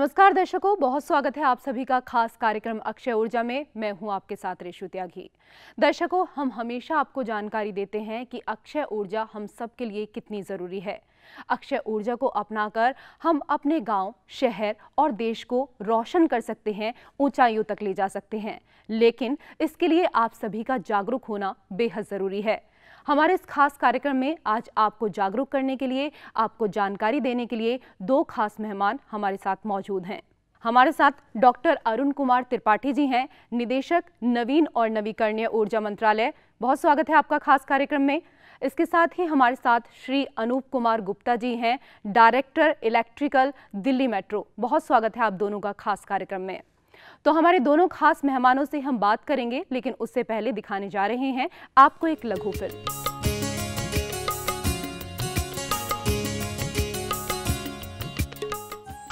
नमस्कार दर्शकों, बहुत स्वागत है आप सभी का खास कार्यक्रम अक्षय ऊर्जा में। मैं हूं आपके साथ रेशु त्यागी। दर्शकों, हम हमेशा आपको जानकारी देते हैं कि अक्षय ऊर्जा हम सब के लिए कितनी ज़रूरी है। अक्षय ऊर्जा को अपनाकर हम अपने गांव, शहर और देश को रोशन कर सकते हैं, ऊंचाइयों तक ले जा सकते हैं। लेकिन इसके लिए आप सभी का जागरूक होना बेहद ज़रूरी है। हमारे इस खास कार्यक्रम में आज आपको जागरूक करने के लिए, आपको जानकारी देने के लिए दो खास मेहमान हमारे साथ मौजूद हैं। हमारे साथ डॉक्टर अरुण कुमार त्रिपाठी जी हैं, निदेशक नवीन और नवीकरणीय ऊर्जा मंत्रालय। बहुत स्वागत है आपका खास कार्यक्रम में। इसके साथ ही हमारे साथ श्री अनूप कुमार गुप्ता जी हैं, डायरेक्टर इलेक्ट्रिकल, दिल्ली मेट्रो। बहुत स्वागत है आप दोनों का खास कार्यक्रम में। तो हमारे दोनों खास मेहमानों से हम बात करेंगे, लेकिन उससे पहले दिखाने जा रहे हैं आपको एक लघु फिल्म।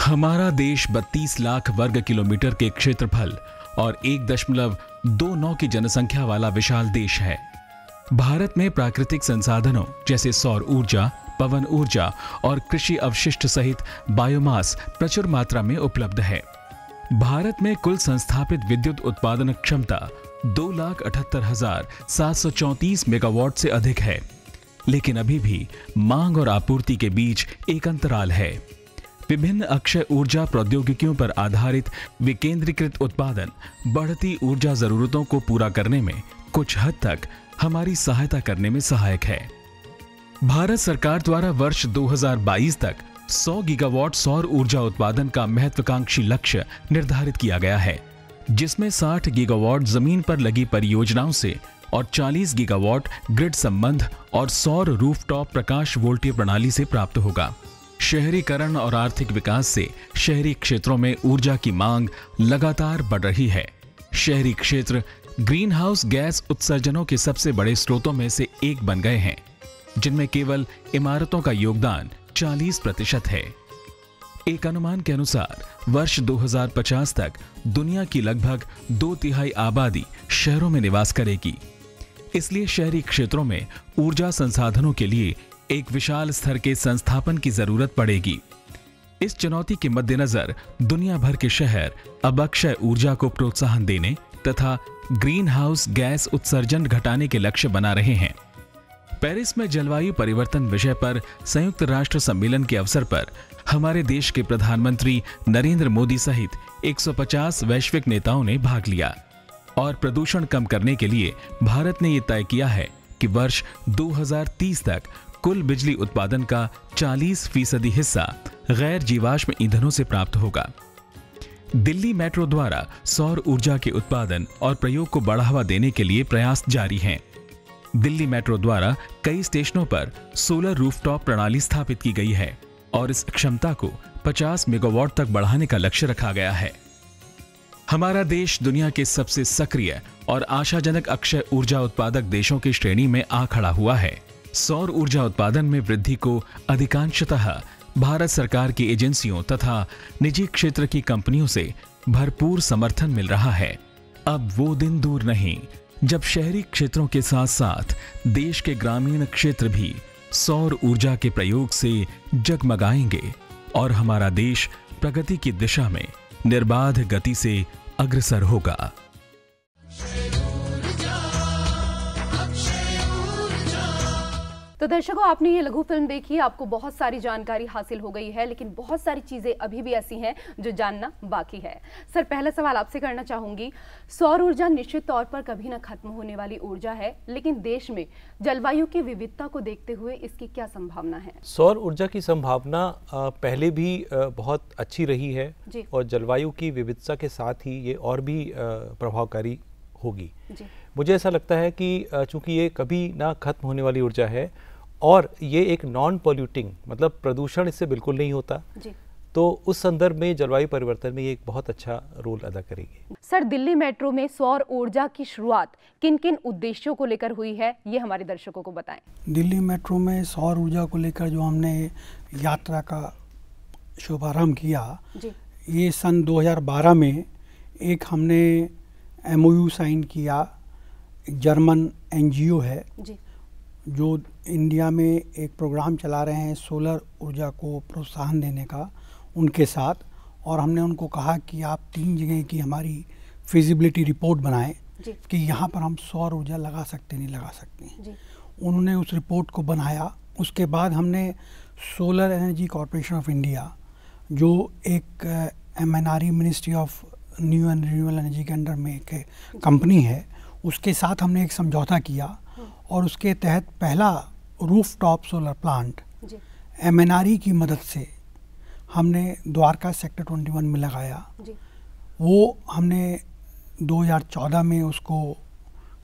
हमारा देश 32 लाख वर्ग किलोमीटर के क्षेत्रफल और 1.29 की जनसंख्या वाला विशाल देश है। भारत में प्राकृतिक संसाधनों जैसे सौर ऊर्जा, पवन ऊर्जा और कृषि अवशिष्ट सहित बायोमास प्रचुर मात्रा में उपलब्ध है। भारत में कुल संस्थापित विद्युत उत्पादन क्षमता 2,78,734 मेगावाट से अधिक है, लेकिन अभी भी मांग और आपूर्ति के बीच एक अंतराल है। विभिन्न अक्षय ऊर्जा प्रौद्योगिकियों पर आधारित विकेंद्रीकृत उत्पादन बढ़ती ऊर्जा जरूरतों को पूरा करने में कुछ हद तक हमारी सहायता करने में सहायक है। भारत सरकार द्वारा वर्ष 2022 तक 100 गीगावाट सौर ऊर्जा उत्पादन का महत्वाकांक्षी लक्ष्य निर्धारित किया गया है, जिसमें 60 गीगावाट जमीन पर लगी परियोजनाओं से और 40 गीगावाट ग्रिड संबंध और सौर रूफटॉप प्रकाश वोल्टेज प्रणाली से प्राप्त होगा। शहरीकरण और आर्थिक विकास से शहरी क्षेत्रों में ऊर्जा की मांग लगातार बढ़ रही है। शहरी क्षेत्र ग्रीन हाउस गैस उत्सर्जनों के सबसे बड़े स्रोतों में से एक बन गए हैं, जिनमें केवल इमारतों का योगदान 40% है। एक अनुमान के अनुसार वर्ष 2050 तक दुनिया की लगभग 2/3 आबादी शहरों में निवास करेगी। इसलिए शहरी क्षेत्रों में ऊर्जा संसाधनों के लिए एक विशाल स्तर के संस्थापन की जरूरत पड़ेगी। इस चुनौती के मद्देनजर दुनिया भर के शहर अब अक्षय ऊर्जा को प्रोत्साहन देने तथा ग्रीन हाउस गैस उत्सर्जन घटाने के लक्ष्य बना रहे हैं। पेरिस में जलवायु परिवर्तन विषय पर संयुक्त राष्ट्र सम्मेलन के अवसर पर हमारे देश के प्रधानमंत्री नरेंद्र मोदी सहित 150 वैश्विक नेताओं ने भाग लिया और प्रदूषण कम करने के लिए भारत ने यह तय किया है कि वर्ष 2030 तक कुल बिजली उत्पादन का 40% हिस्सा गैर जीवाश्म ईंधनों से प्राप्त होगा। दिल्ली मेट्रो द्वारा सौर ऊर्जा के उत्पादन और प्रयोग को बढ़ावा देने के लिए प्रयास जारी हैं। दिल्ली मेट्रो द्वारा कई स्टेशनों पर सोलर रूफटॉप प्रणाली स्थापित की गई है और इस क्षमता को 50 मेगावाट तक बढ़ाने का लक्ष्य रखा गया है। हमारा देश दुनिया के सबसे सक्रिय और आशाजनक अक्षय ऊर्जा उत्पादक देशों की श्रेणी में आ खड़ा हुआ है। सौर ऊर्जा उत्पादन में वृद्धि को अधिकांशतः भारत सरकार की एजेंसियों तथा निजी क्षेत्र की कंपनियों से भरपूर समर्थन मिल रहा है। अब वो दिन दूर नहीं जब शहरी क्षेत्रों के साथ साथ देश के ग्रामीण क्षेत्र भी सौर ऊर्जा के प्रयोग से जगमगाएंगे और हमारा देश प्रगति की दिशा में निर्बाध गति से अग्रसर होगा। तो दर्शकों, आपने ये लघु फिल्म देखी, आपको बहुत सारी जानकारी हासिल हो गई है, लेकिन बहुत सारी चीजें अभी भी ऐसी हैं जो जानना बाकी है। सर, पहला सवाल आपसे करना चाहूंगी। सौर ऊर्जा निश्चित तौर पर कभी ना खत्म होने वाली ऊर्जा है, लेकिन देश में जलवायु की विविधता को देखते हुए इसकी क्या संभावना है? सौर ऊर्जा की संभावना पहले भी बहुत अच्छी रही है और जलवायु की विविधता के साथ ही ये और भी प्रभावकारी होगी। मुझे ऐसा लगता है कि चूंकि ये कभी ना खत्म होने वाली ऊर्जा है और ये एक नॉन पॉल्यूटिंग, मतलब प्रदूषण इससे बिल्कुल नहीं होता जी, तो उस संदर्भ में जलवायु परिवर्तन में ये एक बहुत अच्छा रोल अदा करेगी। सर, दिल्ली मेट्रो में सौर ऊर्जा की शुरुआत किन किन उद्देश्यों को लेकर हुई है, ये हमारे दर्शकों को बताएं। दिल्ली मेट्रो में सौर ऊर्जा को लेकर जो हमने यात्रा का शुभारंभ किया जी, ये सन 2012 में एक हमने MOU साइन किया। जर्मन NGO है जी, जो इंडिया में एक प्रोग्राम चला रहे हैं सोलर ऊर्जा को प्रोत्साहन देने का, उनके साथ। और हमने उनको कहा कि आप 3 जगह की हमारी फिजिबिलिटी रिपोर्ट बनाएं कि यहाँ पर हम सौर ऊर्जा लगा सकते नहीं लगा सकते। उन्होंने उस रिपोर्ट को बनाया। उसके बाद हमने solar energy corporation of India, जो एक MNRE ministry of new and renewable energy के अंडर में एक कंपनी है, उसके साथ हमने एक समझौता किया और उसके तहत पहला रूफटॉप सोलर प्लांट MNRE की मदद से हमने द्वारका सेक्टर 21 में लगाया। वो हमने 2014 में उसको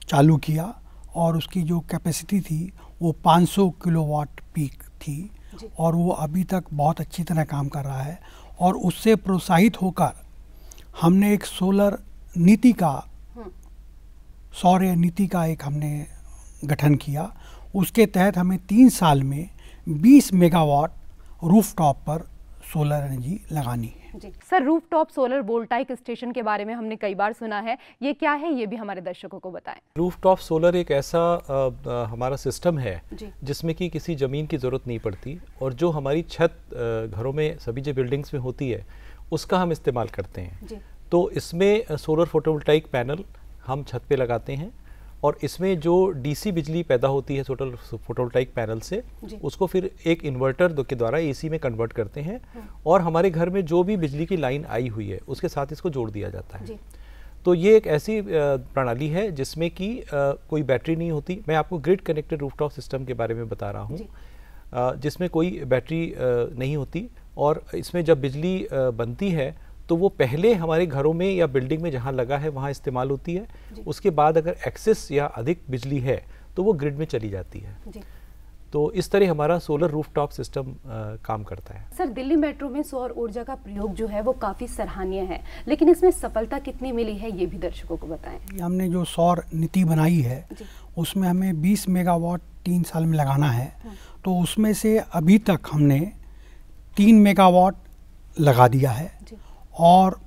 चालू किया और उसकी जो कैपेसिटी थी वो 500 किलोवाट पीक थी और वो अभी तक बहुत अच्छी तरह काम कर रहा है। और उससे प्रोत्साहित होकर हमने एक सोलर नीति का, सौर नीति का एक हमने गठन किया। उसके तहत हमें 3 साल में 20 मेगावाट रूफटॉप पर सोलर एनर्जी लगानी है। जी sir, rooftop solar voltaic station के बारे में हमने कई बार सुना है, ये क्या है, ये भी हमारे दर्शकों को बताएं। रूफटॉप सोलर एक ऐसा हमारा सिस्टम है जिसमें कि किसी ज़मीन की ज़रूरत नहीं पड़ती और जो हमारी छत घरों में सभी जो बिल्डिंग्स में होती है उसका हम इस्तेमाल करते हैं। तो इसमें सोलर फोटोवोल्टाइक पैनल हम छत पे लगाते हैं और इसमें जो डीसी बिजली पैदा होती है सोलर फोटोवोल्टाइक पैनल से, उसको फिर एक इन्वर्टर के द्वारा एसी में कन्वर्ट करते हैं और हमारे घर में जो भी बिजली की लाइन आई हुई है उसके साथ इसको जोड़ दिया जाता है। तो ये एक ऐसी प्रणाली है जिसमें कि कोई बैटरी नहीं होती। मैं आपको ग्रिड कनेक्टेड रूफटॉप सिस्टम के बारे में बता रहा हूँ, जिसमें कोई बैटरी नहीं होती और इसमें जब बिजली बनती है तो वो पहले हमारे घरों में या बिल्डिंग में जहाँ लगा है वहाँ इस्तेमाल होती है। उसके बाद अगर एक्सेस या अधिक बिजली है तो वो ग्रिड में चली जाती है। तो इस तरह हमारा सोलर रूफटॉप सिस्टम काम करता है। सर, दिल्ली मेट्रो में सौर ऊर्जा का प्रयोग जो है वो काफ़ी सराहनीय है, लेकिन इसमें सफलता कितनी मिली है ये भी दर्शकों को बताएं। हमने जो सौर नीति बनाई है उसमें हमें 20 मेगावाट 3 साल में लगाना है। तो उसमें से अभी तक हमने 3 मेगावाट लगा दिया है और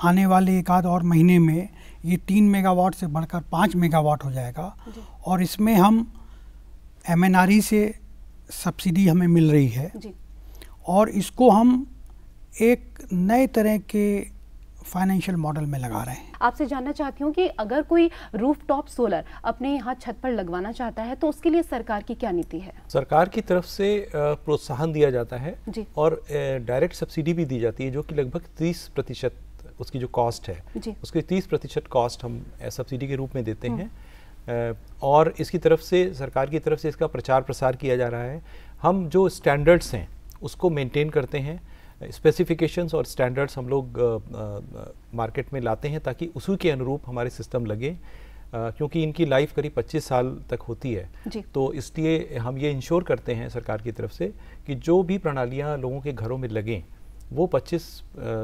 आने वाले 1 आध और महीने में ये 3 मेगावाट से बढ़कर 5 मेगावाट हो जाएगा। और इसमें हम MNRE से सब्सिडी हमें मिल रही है और इसको हम एक नए तरह के फाइनेंशियल मॉडल में लगा रहे हैं। आपसे जानना चाहती हूँ कि अगर कोई रूफटॉप सोलर अपने यहाँ छत पर लगवाना चाहता है तो उसके लिए सरकार की क्या नीति है? सरकार की तरफ से प्रोत्साहन दिया जाता है और डायरेक्ट सब्सिडी भी दी जाती है, जो कि लगभग 30% उसकी जो कॉस्ट है उसकी 30% कॉस्ट हम सब्सिडी के रूप में देते हैं। और इसकी तरफ से, सरकार की तरफ से इसका प्रचार प्रसार किया जा रहा है। हम जो स्टैंडर्ड्स हैं उसको मेंटेन करते हैं, स्पेसिफिकेशंस और स्टैंडर्ड्स हम लोग मार्केट में लाते हैं ताकि उसी के अनुरूप हमारे सिस्टम लगे, क्योंकि इनकी लाइफ करीब 25 साल तक होती है। तो इसलिए हम ये इंश्योर करते हैं सरकार की तरफ से कि जो भी प्रणालियाँ लोगों के घरों में लगें वो 25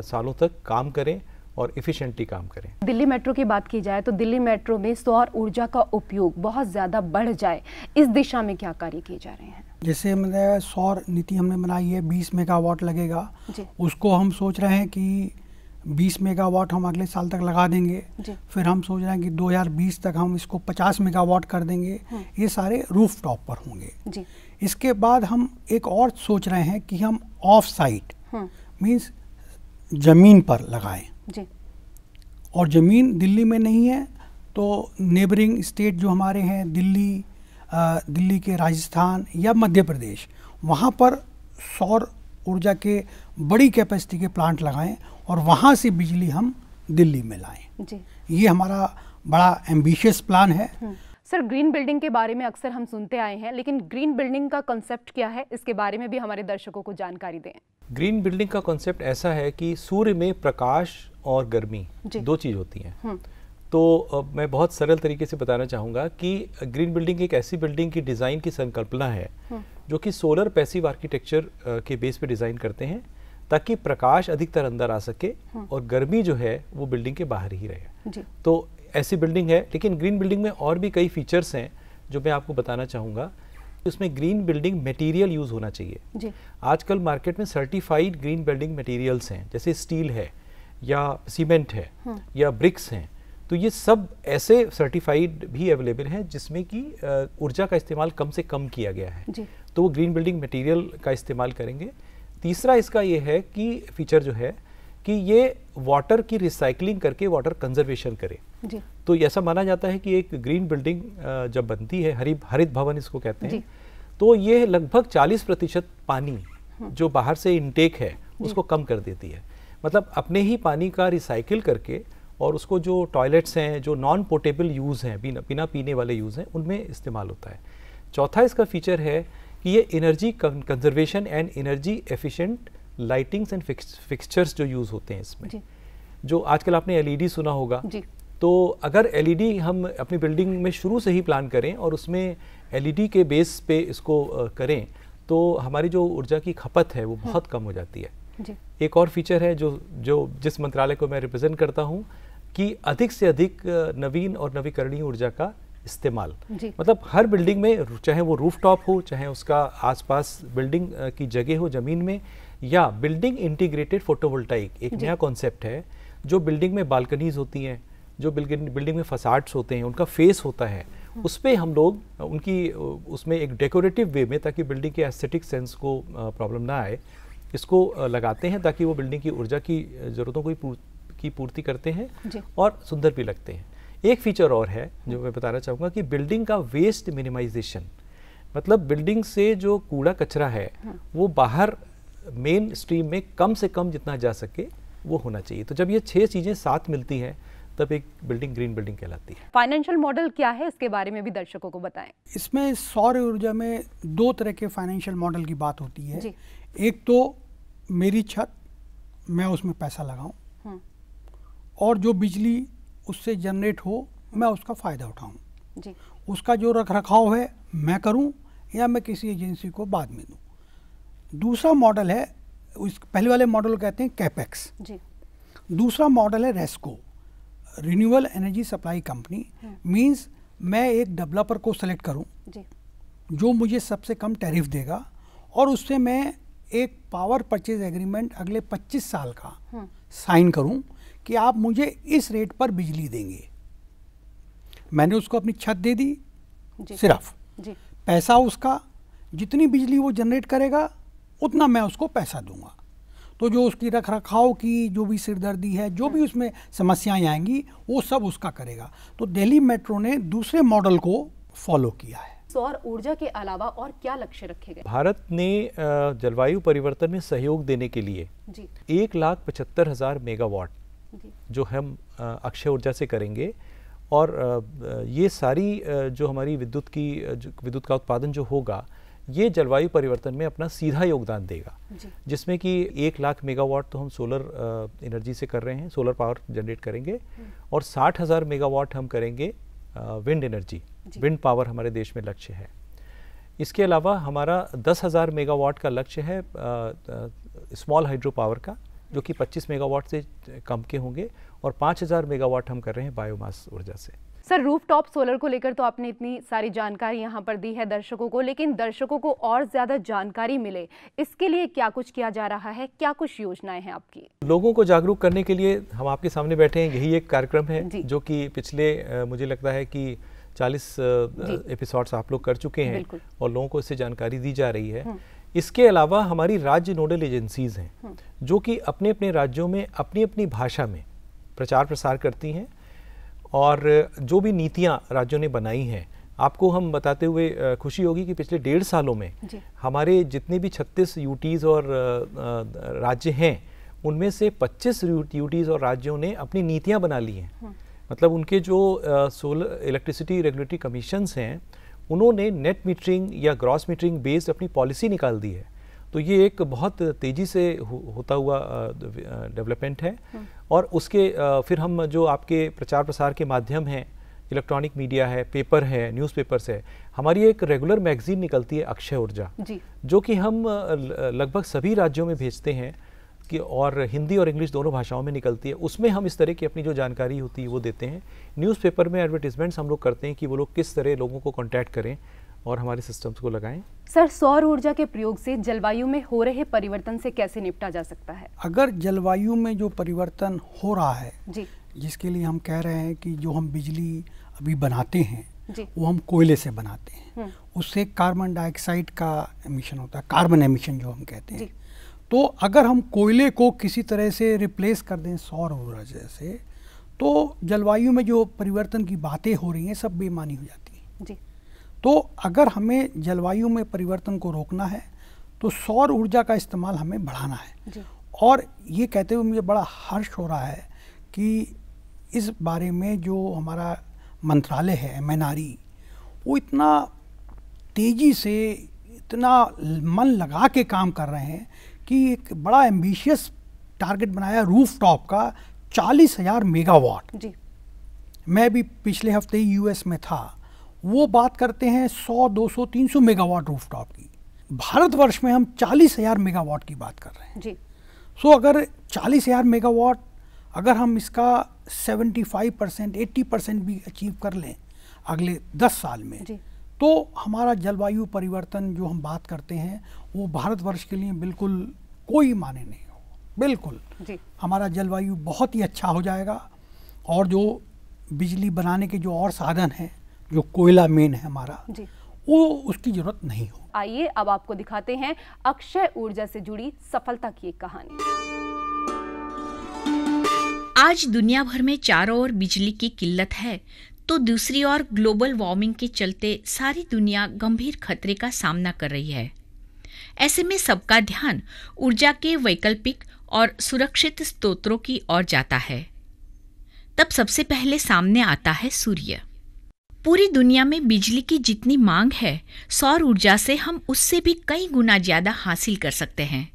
सालों तक काम करें और इफ़िशेंटली काम करें। दिल्ली मेट्रो की बात की जाए तो दिल्ली मेट्रो में सौर ऊर्जा का उपयोग बहुत ज़्यादा बढ़ जाए, इस दिशा में क्या कार्य किए जा रहे हैं? जैसे मतलब सौर नीति हमने बनाई है, 20 मेगावाट लगेगा, उसको हम सोच रहे हैं कि 20 मेगावाट हम अगले साल तक लगा देंगे। फिर हम सोच रहे हैं कि 2020 तक हम इसको 50 मेगावाट कर देंगे। ये सारे रूफटॉप पर होंगे। इसके बाद हम एक और सोच रहे हैं कि हम ऑफ साइट मीन्स ज़मीन पर लगाएं। और ज़मीन दिल्ली में नहीं है तो नेबरिंग स्टेट जो हमारे हैं, दिल्ली के राजस्थान या मध्य प्रदेश, वहाँ पर सौर ऊर्जा के बड़ी कैपेसिटी के प्लांट लगाएं और वहाँ से बिजली हम दिल्ली में लाएं। ये हमारा बड़ा एम्बिशियस प्लान है। सर, ग्रीन बिल्डिंग के बारे में अक्सर हम सुनते आए हैं, लेकिन ग्रीन बिल्डिंग का कॉन्सेप्ट क्या है, इसके बारे में भी हमारे दर्शकों को जानकारी दें। ग्रीन बिल्डिंग का कॉन्सेप्ट ऐसा है कि सूर्य में प्रकाश और गर्मी 2 चीज़ होती हैं। तो मैं बहुत सरल तरीके से बताना चाहूँगा कि ग्रीन बिल्डिंग एक ऐसी बिल्डिंग की डिज़ाइन की संकल्पना है जो कि सोलर पैसिव आर्किटेक्चर के बेस पे डिज़ाइन करते हैं ताकि प्रकाश अधिकतर अंदर आ सके और गर्मी जो है वो बिल्डिंग के बाहर ही रहे। तो ऐसी बिल्डिंग है। लेकिन ग्रीन बिल्डिंग में और भी कई फीचर्स हैं जो मैं आपको बताना चाहूँगा। उसमें ग्रीन बिल्डिंग मटेरियल यूज़ होना चाहिए। आजकल मार्केट में सर्टिफाइड ग्रीन बिल्डिंग मटेरियल्स हैं, जैसे स्टील है या सीमेंट है या ब्रिक्स हैं। तो ये सब ऐसे सर्टिफाइड भी अवेलेबल हैं जिसमें कि ऊर्जा का इस्तेमाल कम से कम किया गया है। तो वो ग्रीन बिल्डिंग मटेरियल का इस्तेमाल करेंगे। तीसरा इसका ये है कि फीचर जो है कि ये वाटर की रिसाइकलिंग करके वाटर कंजर्वेशन करे। जी। तो ऐसा माना जाता है कि एक ग्रीन बिल्डिंग जब बनती है, हरित भवन इसको कहते हैं, तो ये लगभग 40% पानी जो बाहर से इनटेक है उसको कम कर देती है। मतलब अपने ही पानी का रिसाइकिल करके और उसको जो टॉयलेट्स हैं, जो नॉन पोर्टेबल यूज़ हैं, बिना पीने वाले यूज़ हैं, उनमें इस्तेमाल होता है। चौथा इसका फीचर है कि ये energy conservation and energy efficient lightings and fixtures जो यूज़ होते हैं इसमें, जो आजकल आपने एलईडी सुना होगा, तो अगर एलईडी हम अपनी बिल्डिंग में शुरू से ही प्लान करें और उसमें एलईडी के बेस पे इसको करें तो हमारी जो ऊर्जा की खपत है वो बहुत कम हो जाती है। एक और फीचर है जो जिस मंत्रालय को मैं रिप्रेजेंट करता हूँ कि अधिक से अधिक नवीन और नवीकरणीय ऊर्जा का इस्तेमाल। मतलब हर बिल्डिंग में, चाहे वो रूफटॉप हो, चाहे उसका आसपास बिल्डिंग की जगह हो ज़मीन में, या बिल्डिंग इंटीग्रेटेड फोटोवोल्टाइक एक नया कॉन्सेप्ट है, जो बिल्डिंग में बालकनीज होती हैं, जो बिल्डिंग में फसाड्स होते हैं, उनका फेस होता है, उस पर हम लोग उसमें एक डेकोरेटिव वे में, ताकि बिल्डिंग के एस्थेटिक सेंस को प्रॉब्लम ना आए, इसको लगाते हैं ताकि वो बिल्डिंग की ऊर्जा की ज़रूरतों की पूर्ति करते हैं और सुंदर भी लगते हैं। एक फीचर और है जो मैं बताना चाहूँगा कि बिल्डिंग का वेस्ट मिनिमाइजेशन, मतलब बिल्डिंग से जो कूड़ा कचरा है वो बाहर मेन स्ट्रीम में कम से कम जितना जा सके वो होना चाहिए। तो जब ये 6 चीज़ें साथ मिलती हैं तब एक बिल्डिंग ग्रीन बिल्डिंग कहलाती है। फाइनेंशियल मॉडल क्या है, इसके बारे में भी दर्शकों को बताएं। इसमें सौर ऊर्जा में 2 तरह के फाइनेंशियल मॉडल की बात होती है। एक तो मेरी छत, मैं उसमें पैसा लगाऊं और जो बिजली उससे जनरेट हो मैं उसका फ़ायदा उठाऊं। उसका जो रख रखाव है मैं करूं या मैं किसी एजेंसी को बाद में दूं। दूसरा मॉडल है, पहले वाले मॉडल को कहते हैं कैपेक्स। दूसरा मॉडल है RESCO, renewable energy supply company. Means मैं एक डेवलपर को सेलेक्ट करूं जो मुझे सबसे कम टैरिफ देगा और उससे मैं एक पावर परचेज एग्रीमेंट अगले 25 साल का साइन करूं कि आप मुझे इस रेट पर बिजली देंगे। मैंने उसको अपनी छत दे दी, सिर्फ पैसा उसका, जितनी बिजली वो जनरेट करेगा उतना मैं उसको पैसा दूंगा। तो जो उसकी रख रखाव की जो भी सिरदर्दी है, जो भी उसमें समस्याएं आएंगी वो सब उसका करेगा। तो दिल्ली मेट्रो ने दूसरे मॉडल को फॉलो किया है। सौर ऊर्जा के अलावा और क्या लक्ष्य रखे गए? भारत ने जलवायु परिवर्तन में सहयोग देने के लिए 1,75,000 मेगावाट जो हम अक्षय ऊर्जा से करेंगे, और ये सारी जो हमारी विद्युत का उत्पादन जो होगा ये जलवायु परिवर्तन में अपना सीधा योगदान देगा, जिसमें कि 1 लाख मेगावाट तो हम सोलर एनर्जी से कर रहे हैं, सोलर पावर जनरेट करेंगे, और 60,000 मेगावाट हम करेंगे विंड एनर्जी, विंड पावर हमारे देश में लक्ष्य है। इसके अलावा हमारा 10,000 मेगावाट का लक्ष्य है स्मॉल हाइड्रो पावर का, जो कि 25 मेगावाट से कम के होंगे, और 5,000 मेगावाट हम कर रहे हैं बायोमास ऊर्जा से। सर, रूफटॉप सोलर को लेकर तो आपने इतनी सारी जानकारी यहाँ पर दी है दर्शकों को, लेकिन दर्शकों को और ज़्यादा जानकारी मिले इसके लिए क्या कुछ किया जा रहा है, क्या कुछ योजनाएं हैं आपकी? लोगों को जागरूक करने के लिए हम आपके सामने बैठे हैं, यही एक कार्यक्रम है जो कि पिछले मुझे लगता है कि 40 एपिसोड्स आप लोग कर चुके हैं और लोगों को इससे जानकारी दी जा रही है। इसके अलावा हमारी राज्य नोडल एजेंसीज हैं जो कि अपने अपने राज्यों में अपनी अपनी भाषा में प्रचार प्रसार करती हैं, और जो भी नीतियां राज्यों ने बनाई हैं, आपको हम बताते हुए खुशी होगी कि पिछले 1.5 सालों में हमारे जितने भी 36 यूटीज और राज्य हैं उनमें से 25 यूटीज और राज्यों ने अपनी नीतियां बना ली हैं। मतलब उनके जो सोलर इलेक्ट्रिसिटी रेगुलेटरी कमीशंस हैं उन्होंने नेट मीटरिंग या ग्रॉस मीटरिंग बेस्ड अपनी पॉलिसी निकाल दी है। तो ये एक बहुत तेज़ी से होता हुआ डेवलपमेंट है, और उसके फिर हम जो आपके प्रचार प्रसार के माध्यम हैं, इलेक्ट्रॉनिक मीडिया है, पेपर है, न्यूज़पेपर्स है, हमारी एक रेगुलर मैगजीन निकलती है अक्षय ऊर्जा, जो कि हम लगभग सभी राज्यों में भेजते हैं कि, और हिंदी और इंग्लिश दोनों भाषाओं में निकलती है। उसमें हम इस तरह की अपनी जो जानकारी होती है वो देते हैं। न्यूज़पेपर में एडवर्टीजमेंट्स हम लोग करते हैं कि वो लोग किस तरह लोगों को कॉन्टैक्ट करें और हमारे सिस्टम्स को लगाएं। सर, सौर ऊर्जा के प्रयोग से जलवायु में हो रहे परिवर्तन से कैसे निपटा जा सकता है? अगर जलवायु में जो परिवर्तन हो रहा है जिसके लिए हम कह रहे हैं कि जो हम बिजली अभी बनाते हैं वो हम कोयले से बनाते हैं, उससे कार्बन डाइऑक्साइड का एमिशन होता है, कार्बन एमिशन जो हम कहते हैं। तो अगर हम कोयले को किसी तरह से रिप्लेस कर दें सौर ऊर्जा से, तो जलवायु में जो परिवर्तन की बातें हो रही हैं सब बेमानी हो जाती हैं जी। तो अगर हमें जलवायु में परिवर्तन को रोकना है तो सौर ऊर्जा का इस्तेमाल हमें बढ़ाना है जी। और ये कहते हुए मुझे बड़ा हर्ष हो रहा है कि इस बारे में जो हमारा मंत्रालय है MNRE, वो इतना तेज़ी से, इतना मन लगा के काम कर रहे हैं कि एक बड़ा एम्बिशियस टारगेट बनाया रूफ टॉप का 40,000 मेगावाट जी। मैं भी पिछले हफ्ते ही US में था, वो बात करते हैं 100, 200, 300 मेगावाट रूफ टॉप की। भारतवर्ष में हम 40,000 मेगावाट की बात कर रहे हैं जी। सो अगर 40,000 मेगावाट अगर हम इसका 75%, 80% भी अचीव कर लें अगले 10 साल में जी, तो हमारा जलवायु परिवर्तन जो हम बात करते हैं वो भारतवर्ष के लिए बिल्कुल कोई माने नहीं हो, बिल्कुल जी। हमारा जलवायु बहुत ही अच्छा हो जाएगा और जो बिजली बनाने के जो और साधन हैं, जो कोयला मेन है हमारा जी, वो उसकी जरूरत नहीं हो। आइए अब आपको दिखाते हैं अक्षय ऊर्जा से जुड़ी सफलता की एक कहानी। आज दुनिया भर में चारों ओर बिजली की किल्लत है, तो दूसरी ओर ग्लोबल वार्मिंग के चलते सारी दुनिया गंभीर खतरे का सामना कर रही है। ऐसे में सबका ध्यान ऊर्जा के वैकल्पिक और सुरक्षित स्रोतों की ओर जाता है। तब सबसे पहले सामने आता है सूर्य। पूरी दुनिया में बिजली की जितनी मांग है, सौर ऊर्जा से हम उससे भी कई गुना ज्यादा हासिल कर सकते हैं।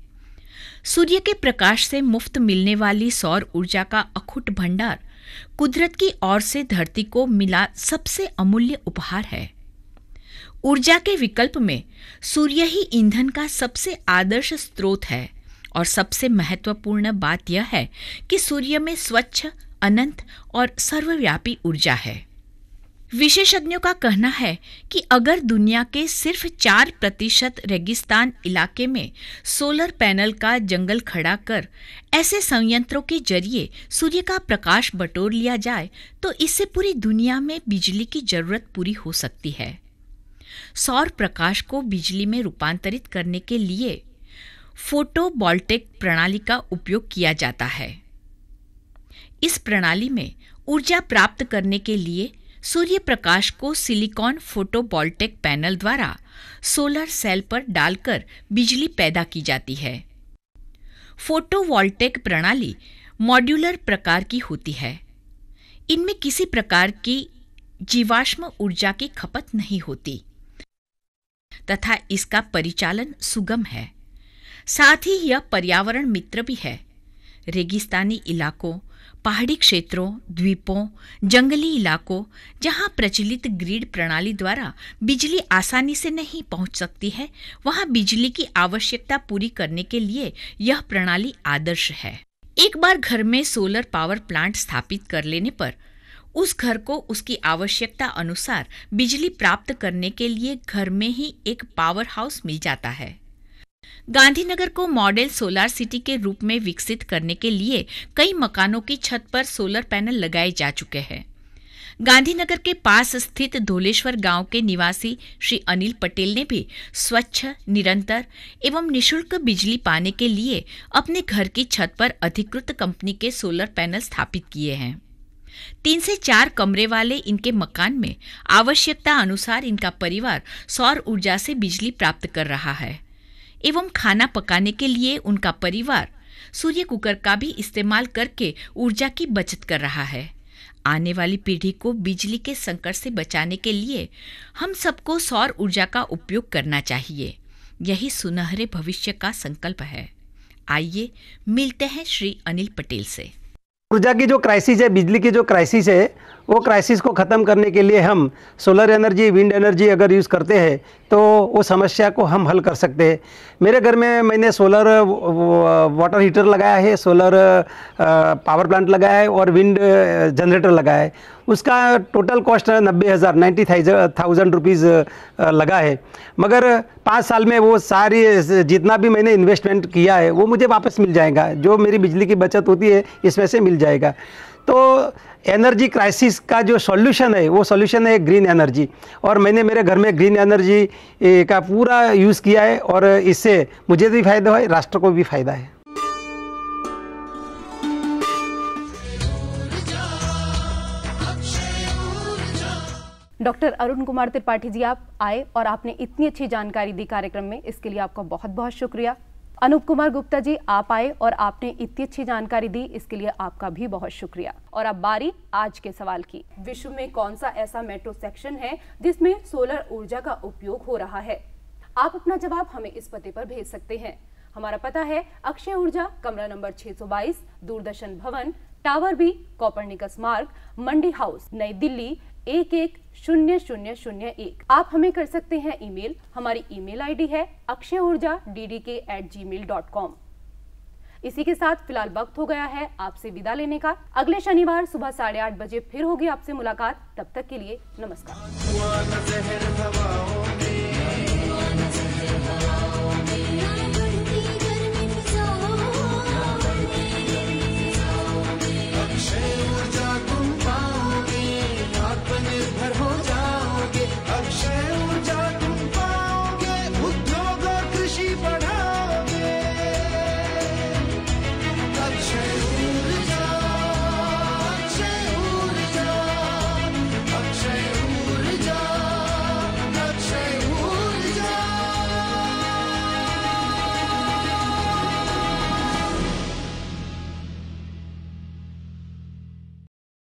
सूर्य के प्रकाश से मुफ्त मिलने वाली सौर ऊर्जा का अखुट भंडार कुदरत की ओर से धरती को मिला सबसे अमूल्य उपहार है। ऊर्जा के विकल्प में सूर्य ही ईंधन का सबसे आदर्श स्रोत है और सबसे महत्वपूर्ण बात यह है कि सूर्य में स्वच्छ, अनंत और सर्वव्यापी ऊर्जा है। विशेषज्ञों का कहना है कि अगर दुनिया के सिर्फ 4% रेगिस्तान इलाके में सोलर पैनल का जंगल खड़ा कर ऐसे संयंत्रों के जरिए सूर्य का प्रकाश बटोर लिया जाए तो इससे पूरी दुनिया में बिजली की जरूरत पूरी हो सकती है। सौर प्रकाश को बिजली में रूपांतरित करने के लिए फोटोवोल्टेइक प्रणाली का उपयोग किया जाता है। इस प्रणाली में ऊर्जा प्राप्त करने के लिए सूर्य प्रकाश को सिलिकॉन फोटोवोल्टेइक पैनल द्वारा सोलर सेल पर डालकर बिजली पैदा की जाती है। फोटोवोल्टेइक प्रणाली मॉड्यूलर प्रकार की होती है। इनमें किसी प्रकार की जीवाश्म ऊर्जा की खपत नहीं होती तथा इसका परिचालन सुगम है। साथ ही यह पर्यावरण मित्र भी है। रेगिस्तानी इलाकों, पहाड़ी क्षेत्रों, द्वीपों, जंगली इलाकों जहां प्रचलित ग्रिड प्रणाली द्वारा बिजली आसानी से नहीं पहुंच सकती है, वहां बिजली की आवश्यकता पूरी करने के लिए यह प्रणाली आदर्श है। एक बार घर में सोलर पावर प्लांट स्थापित कर लेने पर उस घर को उसकी आवश्यकता अनुसार बिजली प्राप्त करने के लिए घर में ही एक पावर हाउस मिल जाता है। गांधीनगर को मॉडल सोलर सिटी के रूप में विकसित करने के लिए कई मकानों की छत पर सोलर पैनल लगाए जा चुके हैं। गांधीनगर के पास स्थित धोलेश्वर गांव के निवासी श्री अनिल पटेल ने भी स्वच्छ, निरंतर एवं निःशुल्क बिजली पाने के लिए अपने घर की छत पर अधिकृत कंपनी के सोलर पैनल स्थापित किए हैं। 3 से 4 कमरे वाले इनके मकान में आवश्यकता अनुसार इनका परिवार सौर ऊर्जा से बिजली प्राप्त कर रहा है एवं खाना पकाने के लिए उनका परिवार सूर्य कुकर का भी इस्तेमाल करके ऊर्जा की बचत कर रहा है। आने वाली पीढ़ी को बिजली के संकट से बचाने के लिए हम सबको सौर ऊर्जा का उपयोग करना चाहिए। यही सुनहरे भविष्य का संकल्प है। आइए मिलते हैं श्री अनिल पटेल से। ऊर्जा की जो क्राइसिस है, बिजली की जो क्राइसिस है, वो क्राइसिस को ख़त्म करने के लिए हम सोलर एनर्जी, विंड एनर्जी अगर यूज़ करते हैं तो वो समस्या को हम हल कर सकते हैं। मेरे घर में मैंने सोलर वाटर हीटर लगाया है, सोलर पावर प्लांट लगाया है और विंड जनरेटर लगाया है। उसका टोटल कॉस्ट 90,000 रुपीज़ लगा है। मगर 5 साल में वो सारी जितना भी मैंने इन्वेस्टमेंट किया है वो मुझे वापस मिल जाएगा। जो मेरी बिजली की बचत होती है इसमें से मिल जाएगा। तो एनर्जी क्राइसिस का जो सॉल्यूशन है वो सॉल्यूशन है ग्रीन एनर्जी, और मैंने मेरे घर में ग्रीन एनर्जी का पूरा यूज़ किया है और इससे मुझे भी फायदा है, राष्ट्र को भी फायदा है। डॉक्टर अरुण कुमार त्रिपाठी जी, आप आए और आपने इतनी अच्छी जानकारी दी कार्यक्रम में, इसके लिए आपका बहुत बहुत शुक्रिया। अनूप कुमार गुप्ता जी, आप आए और आपने इतनी अच्छी जानकारी दी, इसके लिए आपका भी बहुत शुक्रिया। और अब बारी आज के सवाल की। विश्व में कौन सा ऐसा मेट्रो सेक्शन है जिसमें सोलर ऊर्जा का उपयोग हो रहा है? आप अपना जवाब हमें इस पते पर भेज सकते हैं। हमारा पता है अक्षय ऊर्जा, कमरा नंबर 622, दूरदर्शन भवन, टावर बी, कोपरनिकस मार्ग, मंडी हाउस, नई दिल्ली 110001। आप हमें कर सकते हैं ईमेल। हमारी ईमेल आईडी है akshayoorja@gmail.com। इसी के साथ फिलहाल वक्त हो गया है आपसे विदा लेने का। अगले शनिवार सुबह 8:30 बजे फिर होगी आपसे मुलाकात। तब तक के लिए नमस्कार।